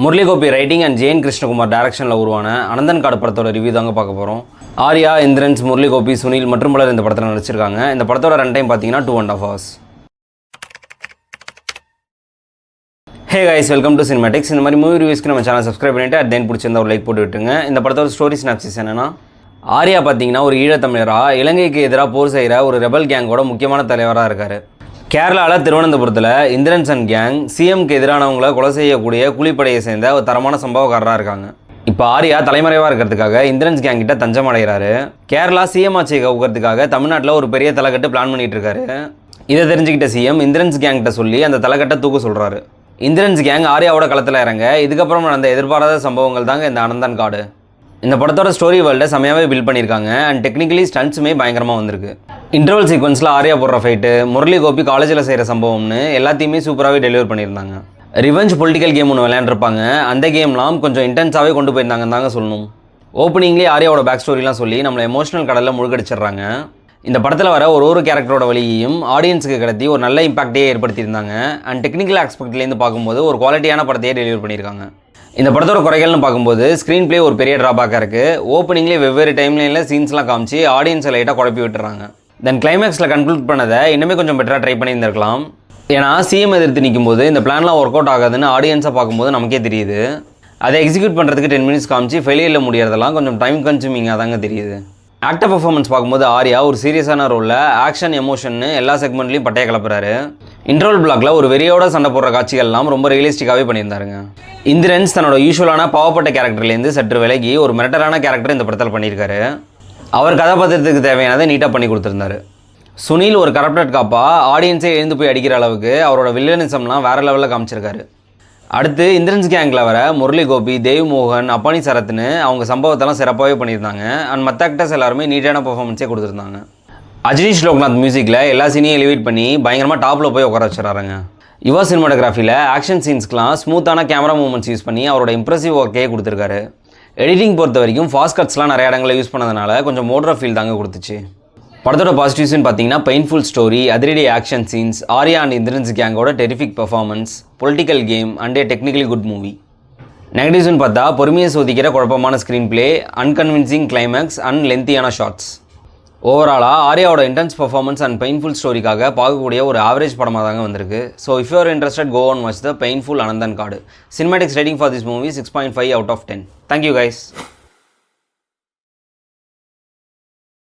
Murali Gopi writing and Jain Krishnakumar டைரக்ஷனில் உருவான அனந்தன் காடு படத்தோட ரிவ்யூ தாங்க பார்க்க போகிறோம். ஆர்யா, இந்திரன்ஸ், முரளி கோபி, சுனில் மற்றும் பலர் இந்த படத்தில் நடிச்சிருக்காங்க. இந்த படத்தோட ரன் டைம் பார்த்தீங்கன்னா 2.5 hours. Hey guys, welcome to cinematics. இந்த மாதிரி மூவி ரிவ்யூஸ்க்கு நம்ம சேனல் சப்ஸ்கிரைப் பண்ணிவிட்டு தென் பிடிச்சிருந்தா ஒரு லைக் போட்டு விட்டுருங்க. இந்த படத்தோட ஸ்டோரி சினாப்சிஸ் என்னன்னா, ஆர்யா பார்த்தீங்கன்னா ஒரு ஈழத்தமிழராக இலங்கைக்கு எதிராக போர் செய்கிற ஒரு ரெபல் கேங்கோட முக்கியமான தலைவராக இருக்கார். கேரளாவில் திருவனந்தபுரத்தில் இந்திரன்ஸ் அண்ட் கேங் சிஎம்க்கு எதிரானவங்களை கொலை செய்யக்கூடிய கூலிப்படையை சேர்ந்த ஒரு தரமான சம்பவக்காரராக இருக்காங்க. இப்போ ஆர்யா தலைமறைவாக இருக்கிறதுக்காக இந்திரன்ஸ் கேங் கிட்ட தஞ்சம் அடைகிறாரு. கேரளா சிஎம் ஆட்சியை கவுக்கிறதுக்காக தமிழ்நாட்டில் ஒரு பெரிய தலைக்கட்டு பிளான் பண்ணிட்டு இருக்காரு. இதை தெரிஞ்சுக்கிட்ட சிஎம் இந்திரன்ஸ் கேங் கிட்ட சொல்லி அந்த தலைக்கட்டை தூக்க சொல்கிறாரு. இந்திரன்ஸ் கேங் ஆர்யாவோட களத்தில் இறங்க இதுக்கப்புறம் நடந்த எதிர்பாராத சம்பவங்கள் தாங்க இந்த அனந்தன் காடு. இந்த படத்தோட ஸ்டோரி வேர்ல்டை செமையாகவே பில்ட் பண்ணியிருக்காங்க. அண்ட் டெக்னிக்கலி ஸ்டண்ட்ஸுமே பயங்கரமாக வந்திருக்கு. இன்டர்வல் சீக்வன்ஸில் ஆர்யா போடுற ஃபைட்டு, முரளி கோபி காலேஜில் செய்கிற சம்பவம்னு எல்லாத்தையுமே சூப்பராகவே டெலிவர் பண்ணியிருந்தாங்க. ரிவெஞ்ச் பொலிட்டிக்கல் கேம் ஒன்று விளையாண்டுருப்பாங்க. அந்த கேம்லாம் கொஞ்சம் இன்டென்ஸாகவே கொண்டு போயிருந்தாங்கன்னு தாங்க சொல்லணும். ஓப்பனிங்லேயே ஆர்யாவோட பேக் ஸ்டோரிலாம் சொல்லி நம்மளை எமோஷனல் கடலில் முழுகடிச்சிடுறாங்க. இந்த படத்தில் வர ஒரு கேரக்டரோட வழியையும் ஆடியன்ஸுக்கு கடத்தி ஒரு நல்ல இம்பாக்டே ஏற்படுத்தியிருந்தாங்க. அண்ட் டெக்னிக்கல் ஆஸ்பெக்ட்லேருந்து பார்க்கும்போது ஒரு குவாலிட்டியான படத்தையே டெலிவர் பண்ணியிருக்காங்க. இந்த படத்தோட குறைகள்னு பார்க்கும்போது ஸ்க்ரீன் பிளே ஒரு பெரிய ட்ராபேக்காக இருக்குது. ஓப்பனிங்லேயே வெவ்வேறு டைம்லைனில் சீன்ஸ்லாம் காமிச்சு ஆடியன்ஸை லைட்டாக குழப்பி விட்டுறாங்க. தென் கிளைமேக்ஸில் கன்க்ளூட் பண்ணதை இன்னுமே கொஞ்சம் பெட்டராக ட்ரை பண்ணியிருந்திருக்கலாம். ஏன்னா சிஎம் எதிர்த்து நிற்கும்போது இந்த பிளான்லாம் ஒர்க் அவுட் ஆகாதுன்னு ஆடியன்ஸை பார்க்கும்போது நமக்கே தெரியுது. அதை எக்ஸிக்யூட் பண்ணுறதுக்கு 10 minutes காமிச்சு ஃபெயிலியரில் முடியறதெல்லாம் கொஞ்சம் டைம் கன்சூமிங்காக தாங்க தெரியுது. ஆக்டர் பர்ஃபார்மன்ஸ் பார்க்கும்போது ஆர்யா ஒரு சீரியஸான ரோலில் ஆக்ஷன் எமோஷன்னு எல்லா செக்மெண்ட்லையும் பட்டையை கிளப்புறாரு. இன்ட்ரோல் பிளாக்ல ஒரு வெறியோட சண்டை போடுற காட்சிகள்லாம் ரொம்ப ரியலிஸ்டிக்காகவே பண்ணியிருந்தாருங்க. இந்திரன்ஸ் தன்னோட யூஸ்வலான பாவப்பட்ட கேரக்டர்லேருந்து சற்று விலகி ஒரு மிரட்டரான கேரக்டர் இந்த படத்தில் பண்ணியிருக்காரு. அவர் கதாபாத்திரத்துக்கு தேவையானதை நீட்டாக பண்ணி கொடுத்துருந்தாரு. சுனில் ஒரு கரப்டட் காப்பா ஆடியன்ஸே எழுந்து போய் அடிக்கிற அளவுக்கு அவரோட வில்லனிசம்லாம் வேறு லெவலில் காமிச்சிருக்காரு. அடுத்து இந்திரன்ஸ் கேங்கில் வர முரளி கோபி, தேவ் மோகன், அப்பானி சரத்னு அவங்க சம்பவத்தெல்லாம் சிறப்பாகவே பண்ணியிருந்தாங்க. அண்ட் மற்ற ஆக்டர்ஸ் எல்லாருமே நீட்டான பர்ஃபார்மன்ஸே கொடுத்துருந்தாங்க. அஜினீஷ் லோக்நாத் மியூசிக்கில் எல்லா சீனையும் எலிவேட் பண்ணி பயங்கரமாக டாப்பில் போய் உட்கார வச்சுறாருங்க. யுவா சினிமாட்டோகிராஃபியில் ஆக்ஷன் சீன்ஸ்க்கெலாம் ஸ்மூத்தான கேமரா மூவ்மெண்ட்ஸ் யூஸ் பண்ணி அவரோட இம்ப்ரெசிவ் ஒர்க்கே கொடுத்துருக்காரு. எடிட்டிங் பொறுத்த வரைக்கும் ஃபாஸ்ட் கட்ஸ்லாம் நிறைய இடங்களில் யூஸ் பண்ணதுனால கொஞ்சம் மோட்ரா ஃபீல் தாங்க கொடுத்துச்சு. படத்தோட பாசிட்டிவ்ஸ்னு பார்த்தீங்கன்னா பெயின்ஃபுல் ஸ்டோரி, அதிரடி action scenes, Arya and Indrans கேங்கோட terrific performance, political game and a technically good movie. நெகட்டிவ்ஸ்னு பார்த்தா பொறுமையை சோதிக்கிற குழப்பமான screenplay, unconvincing climax and லென்த்தியான ஷார்ட்ஸ். ஓவராலாக ஆர்யாவோட இன்டென்ஸ் பர்ஃபார்மன்ஸ் அண்ட் பெயின்ஃபுல் ஸ்டோரிக்காக பார்க்கக்கூடிய ஒரு ஆவரேஜ் படமாக தாங்க வந்திருக்கு. So if you are interested, go on watch the painful Ananthan Kaadu. Cinematics rating for this movie 6.5 out of 10. Thank you guys.